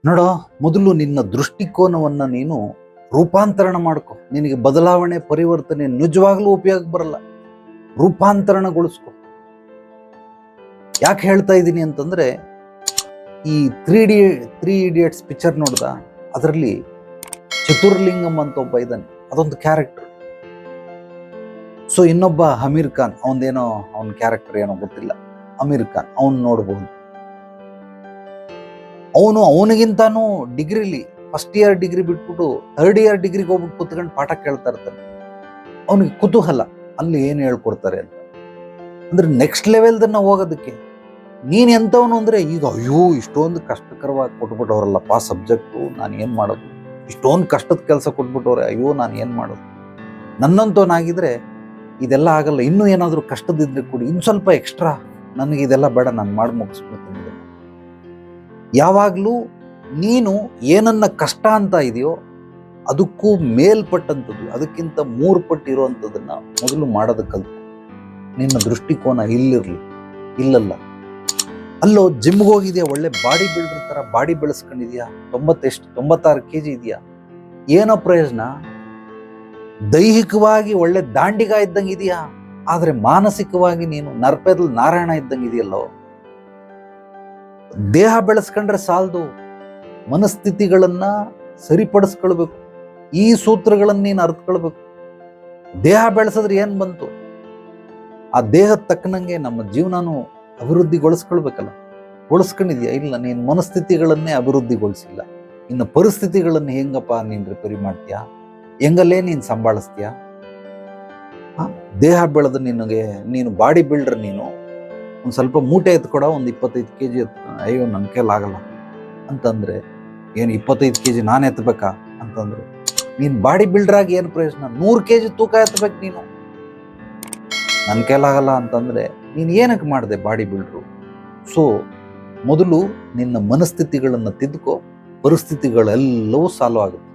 ನೋಡೋ, ಮೊದಲು ನಿನ್ನ ದೃಷ್ಟಿಕೋನವನ್ನು ನೀನು ರೂಪಾಂತರಣ ಮಾಡ್ಕೊ. ನಿನಗೆ ಬದಲಾವಣೆ ಪರಿವರ್ತನೆ ನಿಜವಾಗ್ಲೂ ಉಪಯೋಗ ಬರಲ್ಲ. ರೂಪಾಂತರಣಗೊಳಿಸ್ಕೊ. ಯಾಕೆ ಹೇಳ್ತಾ ಇದ್ದೀನಿ ಅಂತಂದ್ರೆ, ಈ ತ್ರೀ ಇಡಿಯಟ್ಸ್ ಪಿಕ್ಚರ್ ನೋಡ್ದ, ಅದರಲ್ಲಿ ಚತುರ್ಲಿಂಗಂ ಅಂತ ಒಬ್ಬ ಇದ್ದಾನೆ, ಅದೊಂದು ಕ್ಯಾರೆಕ್ಟರ್. ಸೊ ಇನ್ನೊಬ್ಬ ಅಮೀರ್ ಖಾನ್, ಅವನ ಕ್ಯಾರೆಕ್ಟರ್ ಏನೋ ಗೊತ್ತಿಲ್ಲ, ಅಮೀರ್ ಖಾನ್, ಅವನು ನೋಡ್ಬಹುದು. ಅವನಿಗಿಂತಾನು ಡಿಗ್ರಿಲಿ ಫಸ್ಟ್ ಇಯರ್ ಡಿಗ್ರಿ ಬಿಟ್ಬಿಟ್ಟು ಥರ್ಡ್ ಇಯರ್ ಡಿಗ್ರಿಗೆ ಹೋಗ್ಬಿಟ್ಟು ಕೂತ್ಕೊಂಡು ಪಾಠ ಕೇಳ್ತಾ ಇರ್ತಾನೆ. ಅವನಿಗೆ ಕುತೂಹಲ, ಅಲ್ಲಿ ಏನು ಹೇಳ್ಕೊಡ್ತಾರೆ ಅಂತ. ಅಂದ್ರೆ ನೆಕ್ಸ್ಟ್ ಲೆವೆಲ್ದನ್ನ ಹೋಗೋದಕ್ಕೆ ನೀನ್ ಎಂತವನು ಅಂದ್ರೆ, ಈಗ ಅಯ್ಯೋ ಇಷ್ಟೊಂದು ಕಷ್ಟಕರವಾಗಿ ಕೊಟ್ಬಿಟ್ಟವ್ರಲ್ಲಪ್ಪ ಸಬ್ಜೆಕ್ಟು, ನಾನು ಏನ್ ಮಾಡೋದು, ಇಷ್ಟೊಂದು ಕಷ್ಟದ ಕೆಲಸ ಕೊಟ್ಬಿಟ್ಟವ್ರೆ, ಅಯ್ಯೋ ನಾನು ಏನ್ ಮಾಡೋದು. ನನ್ನಂತವನಾಗಿದ್ರೆ ಇದೆಲ್ಲ ಆಗಲ್ಲ, ಇನ್ನೂ ಏನಾದರೂ ಕಷ್ಟದಿದ್ರೆ ಕೂಡಿ ಇನ್ನು ಸ್ವಲ್ಪ ಎಕ್ಸ್ಟ್ರಾ, ನನಗೆ ಇದೆಲ್ಲ ಬೇಡ, ನಾನು ಮಾಡಿ ಮುಗಿಸ್ಬಿಡ್ತೀನಿ. ಯಾವಾಗಲೂ ನೀನು ಏನನ್ನ ಕಷ್ಟ ಅಂತ ಇದೆಯೋ ಅದಕ್ಕೂ ಮೇಲ್ಪಟ್ಟಂಥದ್ದು, ಅದಕ್ಕಿಂತ 3 ಪಟ್ಟು ಇರುವಂಥದ್ದನ್ನ ಮೊದಲು ಮಾಡೋದಕ್ಕೆ ಕಲ್ತು. ನಿನ್ನ ದೃಷ್ಟಿಕೋನ ಇಲ್ಲಿರಲಿ. ಇಲ್ಲಲ್ಲ, ಅಲ್ಲೋ ಜಿಮ್ಗೆ ಹೋಗಿದ್ಯಾ, ಒಳ್ಳೆ ಬಾಡಿ ಬಿಲ್ಡರ್ ಥರ ಬಾಡಿ ಬೆಳೆಸ್ಕೊಂಡಿದ್ಯಾ, 96 kg ಇದೆಯಾ, ಏನೋ ಪ್ರಯೋಜನ? ದೈಹಿಕವಾಗಿ ಒಳ್ಳೆ ದಾಂಡಿಗ ಇದ್ದಂಗೆ ಇದೆಯಾ, ಆದರೆ ಮಾನಸಿಕವಾಗಿ ನೀನು ನರಪೆದಲ್ಲಿ ನಾರಾಯಣ ಇದ್ದಂಗೆ ಇದೆಯಲ್ಲೋ. ದೇಹ ಬೆಳೆಸ್ಕೊಂಡ್ರೆ ಸಾಲದು, ಮನಸ್ಥಿತಿಗಳನ್ನ ಸರಿಪಡಿಸ್ಕೊಳ್ಬೇಕು. ಈ ಸೂತ್ರಗಳನ್ನ ನೀನು ಅರ್ಥಕೊಳ್ಬೇಕು. ದೇಹ ಬೆಳೆಸಿದ್ರೆ ಏನ್ ಬಂತು? ಆ ದೇಹದ ತಕ್ಕನಂಗೆ ನಮ್ಮ ಜೀವನನೂ ಅಭಿವೃದ್ಧಿಗೊಳಿಸ್ಕೊಳ್ಬೇಕಲ್ಲ. ಗೊಳಿಸ್ಕೊಂಡಿದ್ಯಾ? ಇಲ್ಲ, ನೀನು ಮನಸ್ಥಿತಿಗಳನ್ನೇ ಅಭಿವೃದ್ಧಿಗೊಳಿಸಿಲ್ಲ. ಇನ್ನು ಪರಿಸ್ಥಿತಿಗಳನ್ನು ಹೆಂಗಪ್ಪ ನೀನು ರಿಪೇರಿ ಮಾಡ್ತೀಯಾ? ಹೆಂಗಲ್ಲೇ ನೀನು ಸಂಭಾಳಿಸ್ತೀಯಾ? ದೇಹ ಬೆಳೆದು ನೀನು ಬಾಡಿ ಬಿಲ್ಡರ್, ನೀನು ಒಂದು ಸ್ವಲ್ಪ ಮೂಟೆ ಎತ್ಕೊಡ, ಒಂದು 25 kg ಅಯ್ಯೋ ನನ್ನ ಕೈಲಾಗಲ್ಲ ಅಂತಂದ್ರೆ, ಏನು 25 kg ನಾನು ಎತ್ತಬೇಕಾ ಅಂತಂದ್ರೆ, ನೀನು ಬಾಡಿ ಬಿಲ್ಡರ್ ಆಗಿ ಏನು ಪ್ರಯೋಜನ? 100 kg ತೂಕ ಎತ್ತಬೇಕು ನೀನು. ನನ್ನ ಕೈಲಾಗಲ್ಲ ಅಂತಂದ್ರೆ ನೀನು ಏನಕ್ಕೆ ಮಾಡಿದೆ ಬಾಡಿ ಬಿಲ್ಡ್ರು? ಸೊ ಮೊದಲು ನಿನ್ನ ಮನಸ್ಥಿತಿಗಳನ್ನು ತಿದ್ದುಕೋ, ಪರಿಸ್ಥಿತಿಗಳೆಲ್ಲವೂ ಸಾಲ್ವ್ ಆಗುತ್ತೆ.